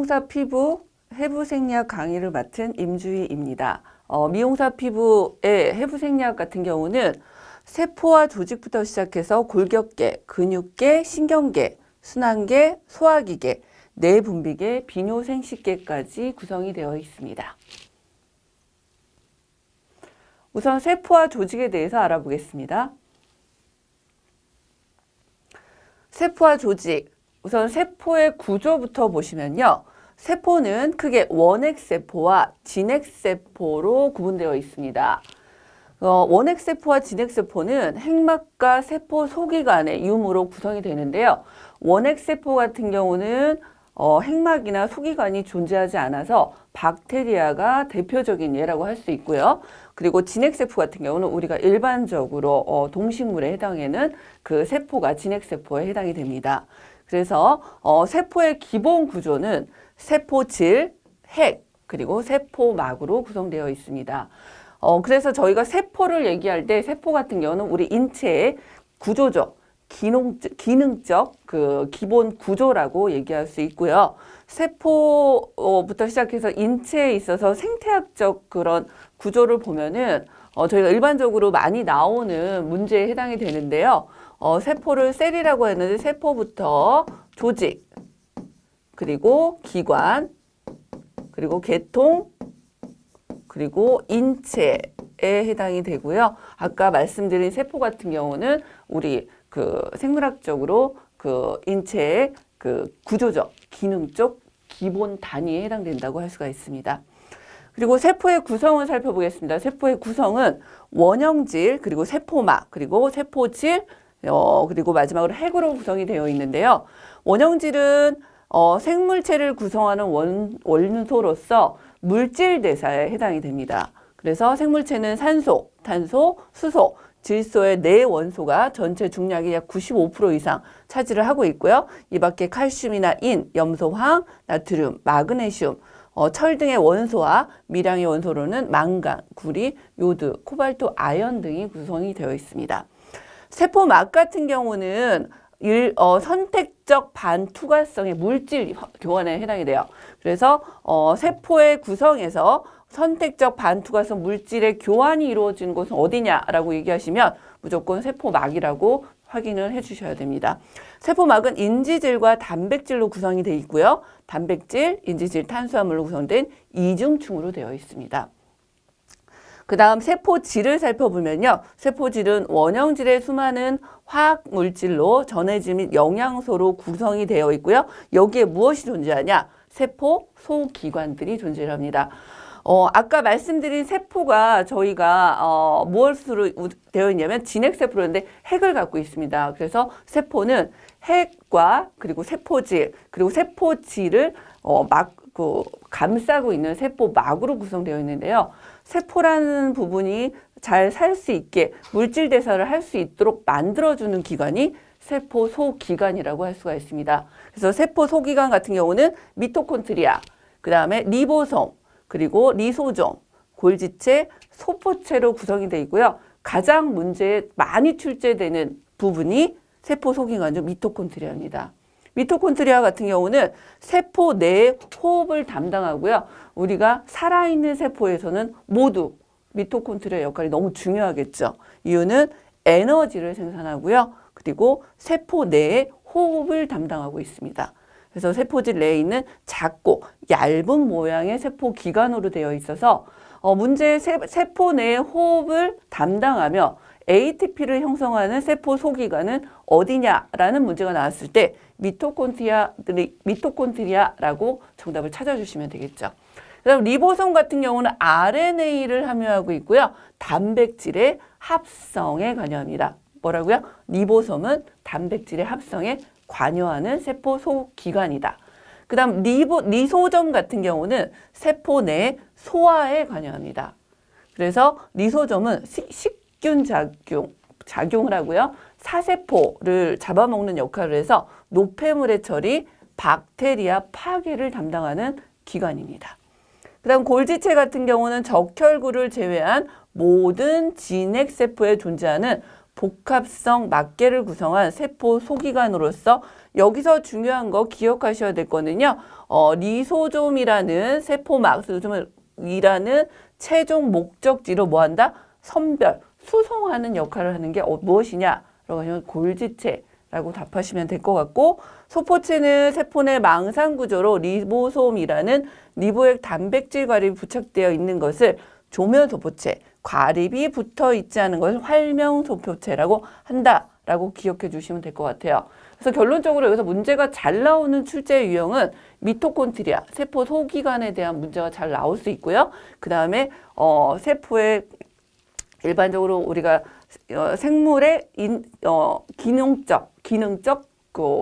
미용사 피부 해부 생리학 강의를 맡은 임주희입니다. 미용사 피부의 해부 생리학 같은 경우는 세포와 조직부터 시작해서 골격계, 근육계, 신경계, 순환계, 소화기계, 내분비계, 비뇨생식계까지 구성이 되어 있습니다. 우선 세포와 조직에 대해서 알아보겠습니다. 세포와 조직, 우선 세포의 구조부터 보시면요. 세포는 크게 원핵세포와 진핵세포로 구분되어 있습니다. 원핵세포와 진핵세포는 핵막과 세포 소기관의 유무로 구성이 되는데요. 원핵세포 같은 경우는 핵막이나 소기관이 존재하지 않아서 박테리아가 대표적인 예라고 할 수 있고요. 그리고 진핵세포 같은 경우는 우리가 일반적으로 동식물에 해당하는 그 세포가 진핵세포에 해당이 됩니다. 그래서 세포의 기본 구조는 세포질, 핵, 그리고 세포막으로 구성되어 있습니다. 그래서 저희가 세포를 얘기할 때 세포 같은 경우는 우리 인체의 구조적, 기능적 그 기본 구조라고 얘기할 수 있고요. 세포부터 시작해서 인체에 있어서 생태학적 그런 구조를 보면은 저희가 일반적으로 많이 나오는 문제에 해당이 되는데요. 세포를 셀이라고 했는데 세포부터 조직, 그리고 기관, 그리고 계통, 그리고 인체에 해당이 되고요. 아까 말씀드린 세포 같은 경우는 우리 그 생물학적으로 그 인체의 그 구조적, 기능적 기본 단위에 해당된다고 할 수가 있습니다. 그리고 세포의 구성을 살펴보겠습니다. 세포의 구성은 원형질, 그리고 세포막, 그리고 세포질, 그리고 마지막으로 핵으로 구성이 되어 있는데요. 원형질은 생물체를 구성하는 원소로서 물질 대사에 해당이 됩니다. 그래서 생물체는 산소, 탄소, 수소, 질소의 네 원소가 전체 중량의 약 95% 이상 차지를 하고 있고요. 이 밖에 칼슘이나 인, 염소, 황, 나트륨, 마그네슘, 철 등의 원소와 미량의 원소로는 망간, 구리, 요드, 코발트, 아연 등이 구성이 되어 있습니다. 세포막 같은 경우는 선택적 반투과성의 물질 교환에 해당이 돼요. 그래서 세포의 구성에서 선택적 반투과성 물질의 교환이 이루어지는 곳은 어디냐라고 얘기하시면 무조건 세포막이라고 확인을 해주셔야 됩니다. 세포막은 인지질과 단백질로 구성이 되어 있고요. 단백질, 인지질, 탄수화물로 구성된 이중층으로 되어 있습니다. 그 다음 세포질을 살펴보면요. 세포질은 원형질의 수많은 화학물질로 전해질 및 영양소로 구성이 되어 있고요. 여기에 무엇이 존재하냐? 세포 소기관들이 존재합니다. 아까 말씀드린 세포가 저희가 무엇으로 되어 있냐면 진핵세포였는데 핵을 갖고 있습니다. 그래서 세포는 핵과 그리고 세포질, 그리고 세포질을 감싸고 있는 세포막으로 구성되어 있는데요. 세포라는 부분이 잘 살 수 있게 물질 대사를 할 수 있도록 만들어주는 기관이 세포 소기관이라고 할 수가 있습니다. 그래서 세포 소기관 같은 경우는 미토콘드리아, 그 다음에 리보솜, 그리고 리소솜, 골지체, 소포체로 구성이 되어 있고요. 가장 문제에 많이 출제되는 부분이 세포 소기관 중 미토콘드리아입니다. 미토콘드리아 같은 경우는 세포 내 호흡을 담당하고요. 우리가 살아있는 세포에서는 모두 미토콘드리아 역할이 너무 중요하겠죠. 이유는 에너지를 생산하고요. 그리고 세포 내에 호흡을 담당하고 있습니다. 그래서 세포질 내에 있는 작고 얇은 모양의 세포 기관으로 되어 있어서 문제의 세포 내의 호흡을 담당하며 ATP를 형성하는 세포 소기관은 어디냐라는 문제가 나왔을 때 미토콘드리아라고 정답을 찾아주시면 되겠죠. 그다음 리보솜 같은 경우는 RNA를 함유하고 있고요. 단백질의 합성에 관여합니다. 뭐라고요? 리보솜은 단백질의 합성에 관여하는 세포 소기관이다. 그 다음 리소솜 같은 경우는 세포 내 소화에 관여합니다. 그래서 리소솜은 식균 작용을 하고요. 사세포를 잡아먹는 역할을 해서 노폐물의 처리, 박테리아 파괴를 담당하는 기관입니다. 그 다음 골지체 같은 경우는 적혈구를 제외한 모든 진핵세포에 존재하는 복합성 막계를 구성한 세포 소기관으로서 여기서 중요한 거 기억하셔야 될 거는요. 리소좀이라는 세포막, 리소좀이라는 최종 목적지로 뭐 한다? 선별, 수송하는 역할을 하는 게 무엇이냐라고 하면 골지체라고 답하시면 될 것 같고, 소포체는 세포 내 망상 구조로 리보솜이라는 리보액 단백질 과립이 부착되어 있는 것을 조면 소포체, 과립이 붙어 있지 않은 것을 활명 소포체라고 한다라고 기억해 주시면 될 것 같아요. 그래서 결론적으로 여기서 문제가 잘 나오는 출제 유형은 미토콘드리아, 세포 소기관에 대한 문제가 잘 나올 수 있고요. 그 다음에 세포의 일반적으로 우리가 생물의 기능적,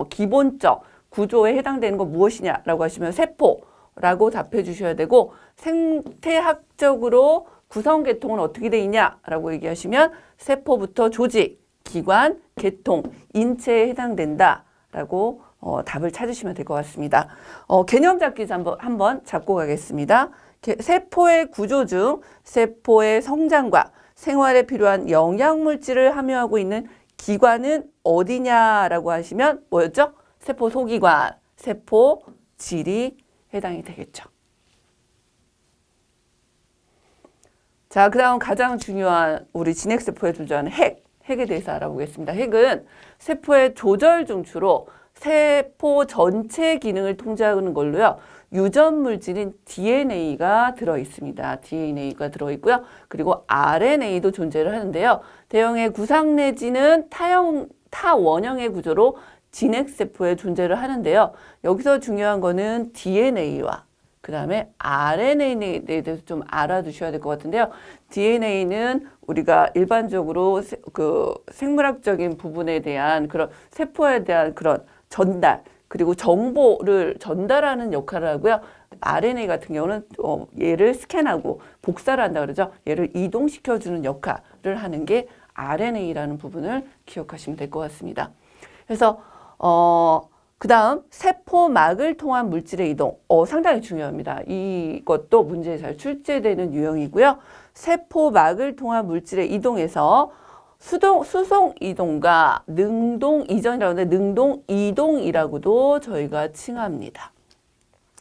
기본적 구조에 해당되는 건 무엇이냐라고 하시면 세포라고 답해 주셔야 되고, 생태학적으로 구성 계통은 어떻게 돼 있냐라고 얘기하시면 세포부터 조직, 기관, 계통, 인체에 해당된다라고 답을 찾으시면 될 것 같습니다. 개념 잡기 한번 잡고 가겠습니다. 세포의 구조 중 세포의 성장과 생활에 필요한 영양물질을 함유하고 있는 기관은 어디냐라고 하시면 뭐였죠? 세포 소기관, 세포 질이 해당이 되겠죠. 자, 그 다음 가장 중요한 우리 진핵세포에 존재하는 핵에 대해서 알아보겠습니다. 핵은 세포의 조절 중추로 세포 전체 기능을 통제하는 걸로요. 유전 물질인 DNA가 들어 있습니다. DNA가 들어 있고요. 그리고 RNA도 존재를 하는데요. 대형의 구상 내지는 타원형의 구조로 진핵세포에 존재를 하는데요. 여기서 중요한 거는 DNA와 그 다음에 RNA에 대해서 좀 알아두셔야 될 것 같은데요. DNA는 우리가 일반적으로 그 생물학적인 부분에 대한 그런 세포에 대한 그런 전달, 그리고 정보를 전달하는 역할을 하고요. RNA 같은 경우는 얘를 스캔하고 복사를 한다 그러죠. 얘를 이동시켜주는 역할을 하는 게 RNA라는 부분을 기억하시면 될 것 같습니다. 그래서 그 다음 세포막을 통한 물질의 이동, 상당히 중요합니다. 이것도 문제에 잘 출제되는 유형이고요. 세포막을 통한 물질의 이동에서 수송 이동과 능동 이전이라고 하는데 능동 이동이라고도 저희가 칭합니다.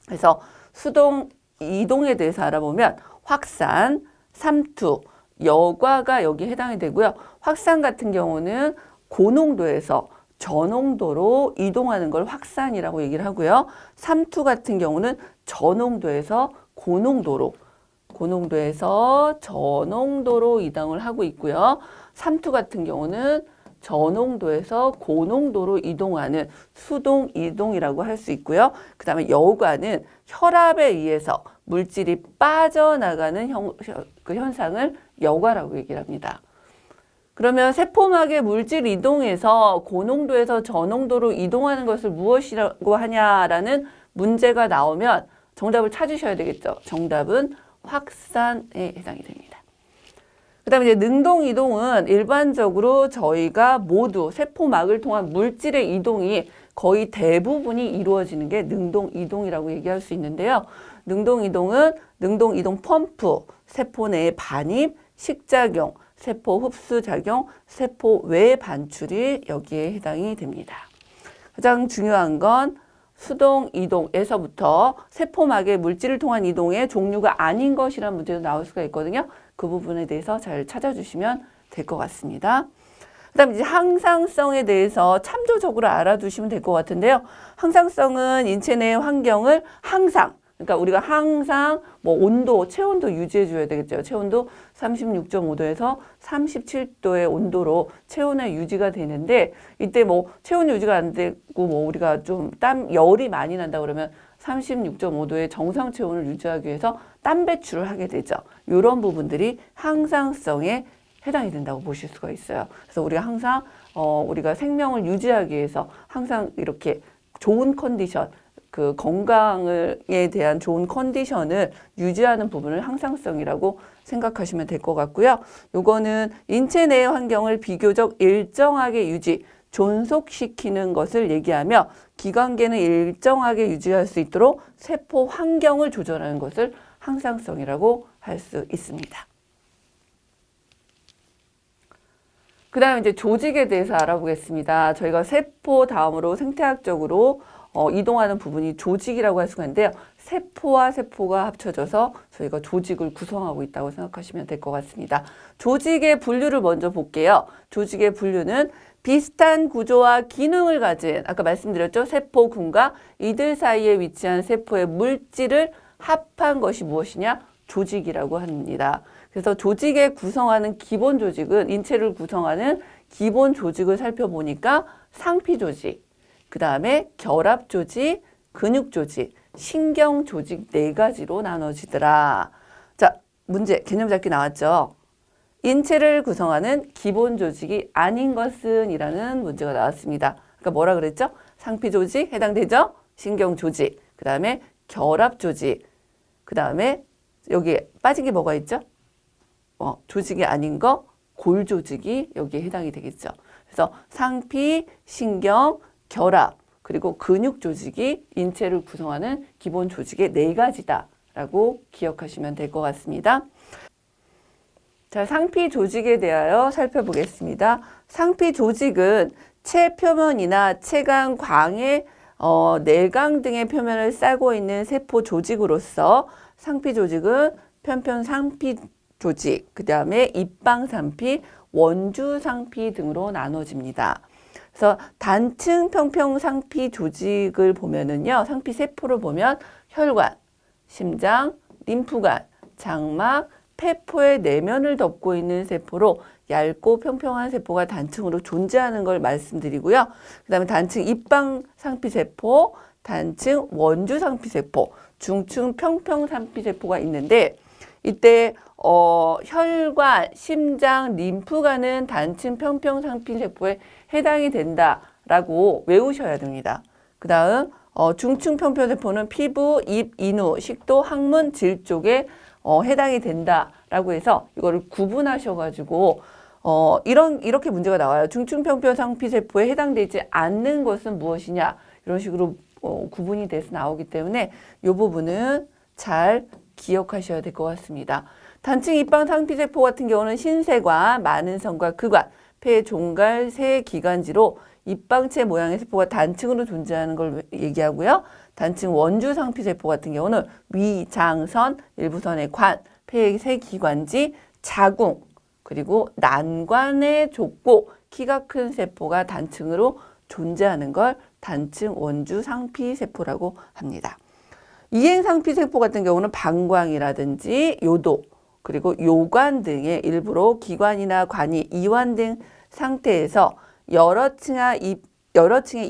그래서 수동 이동에 대해서 알아보면 확산, 삼투, 여과가 여기에 해당이 되고요. 확산 같은 경우는 고농도에서 저농도로 이동하는 걸 확산이라고 얘기를 하고요. 삼투 같은 경우는 저농도에서 고농도에서 저농도로 이동을 하고 있고요. 삼투 같은 경우는 저농도에서 고농도로 이동하는 수동 이동이라고 할 수 있고요. 그 다음에 여과는 혈압에 의해서 물질이 빠져나가는 그 현상을 여과라고 얘기를 합니다. 그러면 세포막의 물질 이동에서 고농도에서 저농도로 이동하는 것을 무엇이라고 하냐라는 문제가 나오면 정답을 찾으셔야 되겠죠. 정답은 확산에 해당이 됩니다. 그 다음에 이제 능동 이동은 일반적으로 저희가 모두 세포막을 통한 물질의 이동이 거의 대부분이 이루어지는 게 능동 이동이라고 얘기할 수 있는데요. 능동 이동은 능동 이동 펌프, 세포 내의 반입, 식작용, 세포 흡수작용, 세포 외 반출이 여기에 해당이 됩니다. 가장 중요한 건 수동 이동에서부터 세포막의 물질을 통한 이동의 종류가 아닌 것이라는 문제도 나올 수가 있거든요. 그 부분에 대해서 잘 찾아주시면 될 것 같습니다. 그 다음에 이제 항상성에 대해서 참조적으로 알아두시면 될 것 같은데요. 항상성은 인체 내 환경을 항상, 그러니까 우리가 항상 뭐 온도, 체온도 유지해 줘야 되겠죠. 체온도 36.5도에서 37도의 온도로 체온의 유지가 되는데, 이때 뭐 체온 유지가 안 되고 뭐 우리가 좀 열이 많이 난다 그러면 36.5도의 정상 체온을 유지하기 위해서 땀 배출을 하게 되죠. 이런 부분들이 항상성에 해당이 된다고 보실 수가 있어요. 그래서 우리가 항상 우리가 생명을 유지하기 위해서 항상 이렇게 좋은 컨디션, 그 건강에 대한 좋은 컨디션을 유지하는 부분을 항상성이라고 생각하시면 될 것 같고요. 요거는 인체 내 환경을 비교적 일정하게 유지, 존속시키는 것을 얘기하며 기관계는 일정하게 유지할 수 있도록 세포 환경을 조절하는 것을 항상성이라고 할 수 있습니다. 그 다음에 이제 조직에 대해서 알아보겠습니다. 저희가 세포 다음으로 생태학적으로 이동하는 부분이 조직이라고 할 수가 있는데요. 세포와 세포가 합쳐져서 저희가 조직을 구성하고 있다고 생각하시면 될 것 같습니다. 조직의 분류를 먼저 볼게요. 조직의 분류는 비슷한 구조와 기능을 가진, 아까 말씀드렸죠? 세포군과 이들 사이에 위치한 세포의 물질을 합한 것이 무엇이냐? 조직이라고 합니다. 그래서 조직에 구성하는 기본 조직은, 인체를 구성하는 기본 조직을 살펴보니까 상피 조직, 그 다음에 결합 조직, 근육 조직, 신경 조직 네 가지로 나눠지더라. 자, 문제, 개념 잡기 나왔죠? 인체를 구성하는 기본 조직이 아닌 것은 이라는 문제가 나왔습니다. 그러니까 뭐라 그랬죠? 상피 조직 해당되죠? 신경 조직, 그 다음에 결합 조직, 그 다음에 여기에 빠진 게 뭐가 있죠? 조직이 아닌 거, 골 조직이 여기에 해당이 되겠죠. 그래서 상피, 신경, 결합, 그리고 근육 조직이 인체를 구성하는 기본 조직의 네 가지다라고 기억하시면 될 것 같습니다. 자, 상피 조직에 대하여 살펴보겠습니다. 상피 조직은 체 표면이나 체관, 광해, 내강 등의 표면을 싸고 있는 세포 조직으로서 상피 조직은 편편 상피 조직, 그 다음에 입방 상피, 원주 상피 등으로 나눠집니다. 그래서 단층 평평 상피 조직을 보면은요, 상피 세포를 보면 혈관, 심장, 림프관, 장막, 폐포의 내면을 덮고 있는 세포로 얇고 평평한 세포가 단층으로 존재하는 걸 말씀드리고요. 그 다음에 단층 입방 상피세포, 단층 원주 상피세포, 중층 평평 상피세포가 있는데 이때 혈관, 심장, 림프관은 단층 평평 상피세포에 해당이 된다라고 외우셔야 됩니다. 그 다음 중층 평평세포는 피부, 입, 인후, 식도, 항문, 질 쪽에 해당이 된다라고 해서 이거를 구분하셔가지고 이렇게 문제가 나와요. 중층평평 상피세포에 해당되지 않는 것은 무엇이냐 이런 식으로 구분이 돼서 나오기 때문에 이 부분은 잘 기억하셔야 될 것 같습니다. 단층 입방 상피세포 같은 경우는 신세관, 많은성과 그관, 폐, 종갈, 새, 기관지로 입방체 모양의 세포가 단층으로 존재하는 걸 얘기하고요. 단층 원주 상피세포 같은 경우는 위, 장, 선, 일부선의 관, 폐, 새, 기관지, 자궁, 그리고 난관에 좁고 키가 큰 세포가 단층으로 존재하는 걸 단층 원주 상피세포라고 합니다. 이행 상피세포 같은 경우는 방광이라든지 요도, 그리고 요관 등의 일부로 기관이나 관이 이완된 상태에서 여러 층의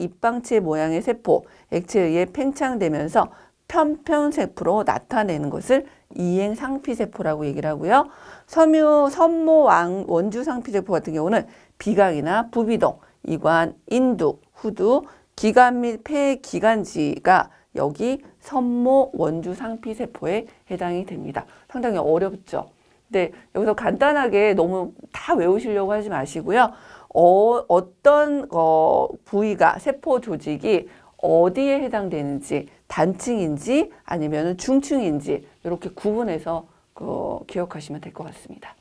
입방체 모양의 세포, 액체에 의해 팽창되면서 편평세포로 나타내는 것을 이행상피세포라고 얘기를 하고요. 선모 원주 상피세포 같은 경우는 비강이나 부비동, 이관, 인두, 후두, 기관 및 폐 기관지가 여기 선모 원주 상피세포에 해당이 됩니다. 상당히 어렵죠. 근데 여기서 간단하게 너무 다 외우시려고 하지 마시고요. 어떤 부위가 세포 조직이 어디에 해당되는지 단층인지 아니면 중층인지 이렇게 구분해서 기억하시면 될 것 같습니다.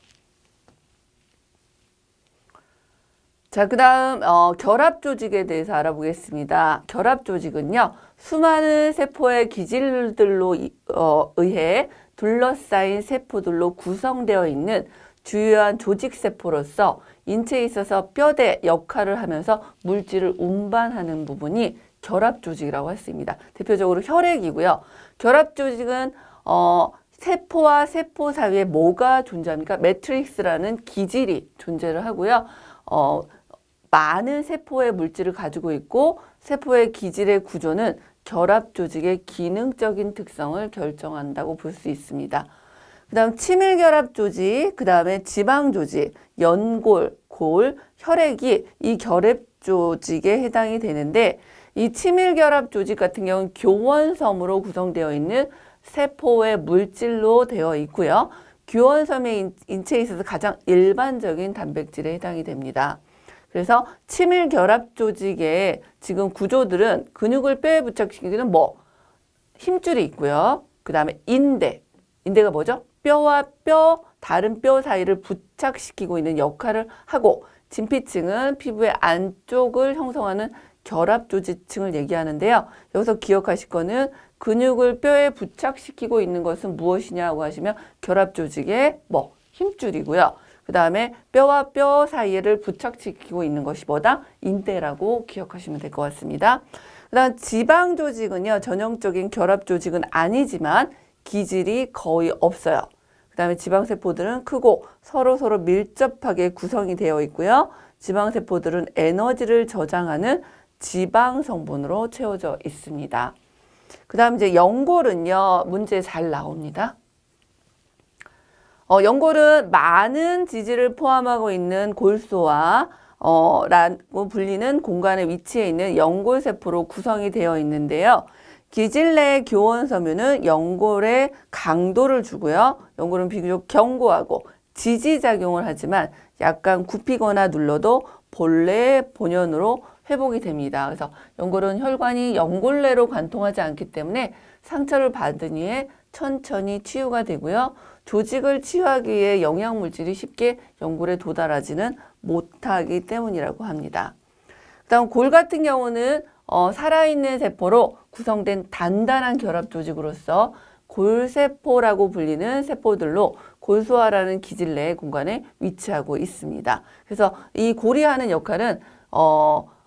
자, 그 다음 결합 조직에 대해서 알아보겠습니다. 결합 조직은요, 수많은 세포의 기질들로 의해 둘러싸인 세포들로 구성되어 있는 주요한 조직세포로서 인체에 있어서 뼈대 역할을 하면서 물질을 운반하는 부분이 결합조직이라고 했습니다. 대표적으로 혈액이고요. 결합조직은 세포와 세포 사이에 뭐가 존재합니까? 매트릭스라는 기질이 존재를 하고요. 많은 세포의 물질을 가지고 있고 세포의 기질의 구조는 결합조직의 기능적인 특성을 결정한다고 볼 수 있습니다. 그 다음 치밀결합조직, 그 다음에 지방조직, 연골, 골, 혈액이 이 결합조직에 해당이 되는데 이 치밀결합조직 같은 경우는 교원섬으로 구성되어 있는 세포의 물질로 되어 있고요. 교원섬의 인체에 있어서 가장 일반적인 단백질에 해당이 됩니다. 그래서 치밀결합조직의 지금 구조들은 근육을 뼈에 부착시키는 힘줄이 있고요. 그 다음에 인대가 뭐죠? 뼈와 뼈, 다른 뼈 사이를 부착시키고 있는 역할을 하고 진피층은 피부의 안쪽을 형성하는 결합조직층을 얘기하는데요. 여기서 기억하실 거는 근육을 뼈에 부착시키고 있는 것은 무엇이냐고 하시면 결합조직의 힘줄이고요. 그 다음에 뼈와 뼈 사이를 부착시키고 있는 것이 뭐다? 인대라고 기억하시면 될 것 같습니다. 그 다음 지방조직은요. 전형적인 결합조직은 아니지만 기질이 거의 없어요. 그 다음에 지방세포들은 크고 서로 밀접하게 구성이 되어 있고요. 지방세포들은 에너지를 저장하는 지방 성분으로 채워져 있습니다. 그 다음 이제 연골은요. 문제 잘 나옵니다. 연골은 많은 지질을 포함하고 있는 골소와 라고 불리는 공간에 위치해 있는 연골세포로 구성이 되어 있는데요. 기질 내 교원섬유는 연골에 강도를 주고요. 연골은 비교적 견고하고 지지작용을 하지만 약간 굽히거나 눌러도 본래의 본연으로 회복이 됩니다. 그래서 연골은 혈관이 연골내로 관통하지 않기 때문에 상처를 받은 후에 천천히 치유가 되고요. 조직을 치유하기 위해 영양물질이 쉽게 연골에 도달하지는 못하기 때문이라고 합니다. 그다음 골 같은 경우는 살아있는 세포로 구성된 단단한 결합 조직으로서 골세포라고 불리는 세포들로 골소화라는 기질 내 공간에 위치하고 있습니다. 그래서 이 골이 하는 역할은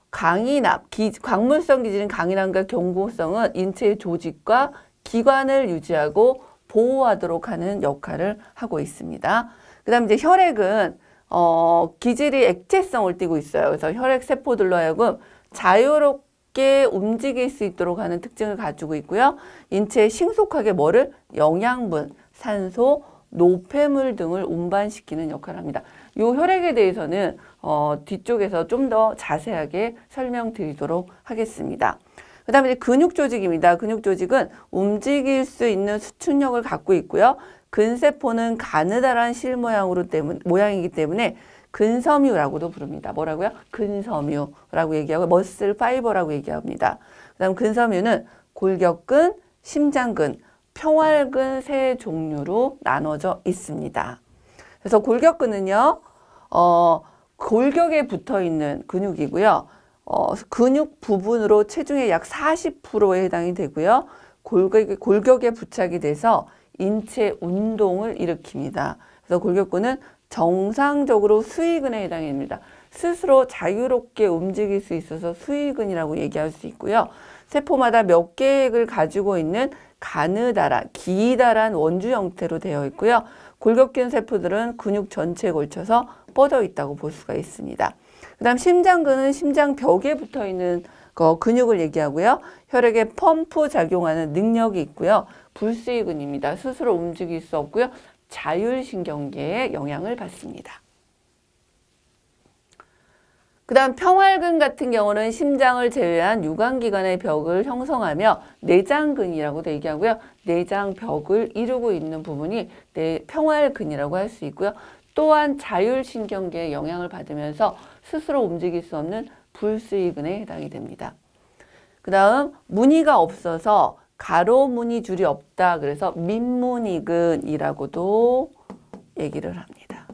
강인함, 광물성 기질인 강인함과 견고성은 인체의 조직과 기관을 유지하고 보호하도록 하는 역할을 하고 있습니다. 그 다음에 이제 혈액은 기질이 액체성을 띠고 있어요. 그래서 혈액 세포들로 하여금 자유롭게 움직일 수 있도록 하는 특징을 가지고 있고요. 인체에 신속하게 영양분, 산소, 노폐물 등을 운반시키는 역할을 합니다. 이 혈액에 대해서는 뒤쪽에서 좀 더 자세하게 설명드리도록 하겠습니다. 그 다음에 근육 조직입니다. 근육 조직은 움직일 수 있는 수축력을 갖고 있고요. 근세포는 가느다란 실 모양이기 때문에 근섬유라고도 부릅니다. 뭐라고요? 근섬유라고 얘기하고 머슬 파이버라고 얘기합니다. 그 다음 근섬유는 골격근, 심장근, 평활근 세 종류로 나눠져 있습니다. 그래서 골격근은요, 골격에 붙어 있는 근육이고요. 근육 부분으로 체중의 약 40%에 해당이 되고요. 골격에 부착이 돼서 인체 운동을 일으킵니다. 그래서 골격근은 정상적으로 수의근에 해당이 됩니다. 스스로 자유롭게 움직일 수 있어서 수의근이라고 얘기할 수 있고요. 세포마다 몇 개를 가지고 있는 가느다란, 기다란 원주 형태로 되어 있고요. 골격근 세포들은 근육 전체에 걸쳐서 뻗어 있다고 볼 수가 있습니다. 그 다음 심장근은 심장벽에 붙어 있는 근육을 얘기하고요. 혈액에 펌프 작용하는 능력이 있고요. 불수의근입니다. 스스로 움직일 수 없고요. 자율신경계에 영향을 받습니다. 그 다음 평활근 같은 경우는 심장을 제외한 유관기관의 벽을 형성하며 내장근이라고도 얘기하고요. 내장벽을 이루고 있는 부분이 평활근이라고 할 수 있고요. 또한 자율신경계에 영향을 받으면서 스스로 움직일 수 없는 불수의근에 해당이 됩니다. 그 다음 무늬가 없어서 가로무늬 줄이 없다. 그래서 민무늬근이라고도 얘기를 합니다.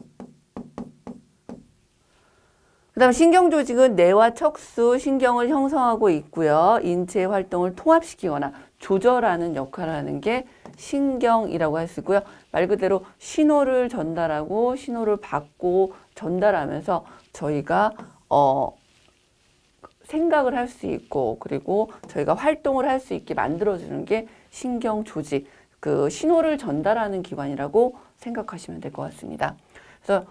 그 다음 신경조직은 뇌와 척수, 신경을 형성하고 있고요. 인체의 활동을 통합시키거나 조절하는 역할을 하는 게 신경이라고 할 수 있고요. 말 그대로 신호를 전달하고 신호를 받고 전달하면서 저희가 생각을 할 수 있고 그리고 저희가 활동을 할 수 있게 만들어주는 게 신경조직, 그 신호를 전달하는 기관이라고 생각하시면 될 것 같습니다. 그래서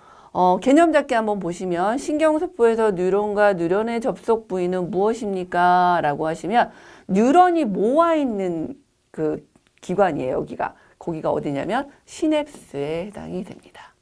개념 잡기 한번 보시면 신경세포에서 뉴런과 뉴런의 접속 부위는 무엇입니까? 라고 하시면 뉴런이 모아있는 그 기관이에요. 거기가 어디냐면 시냅스에 해당이 됩니다.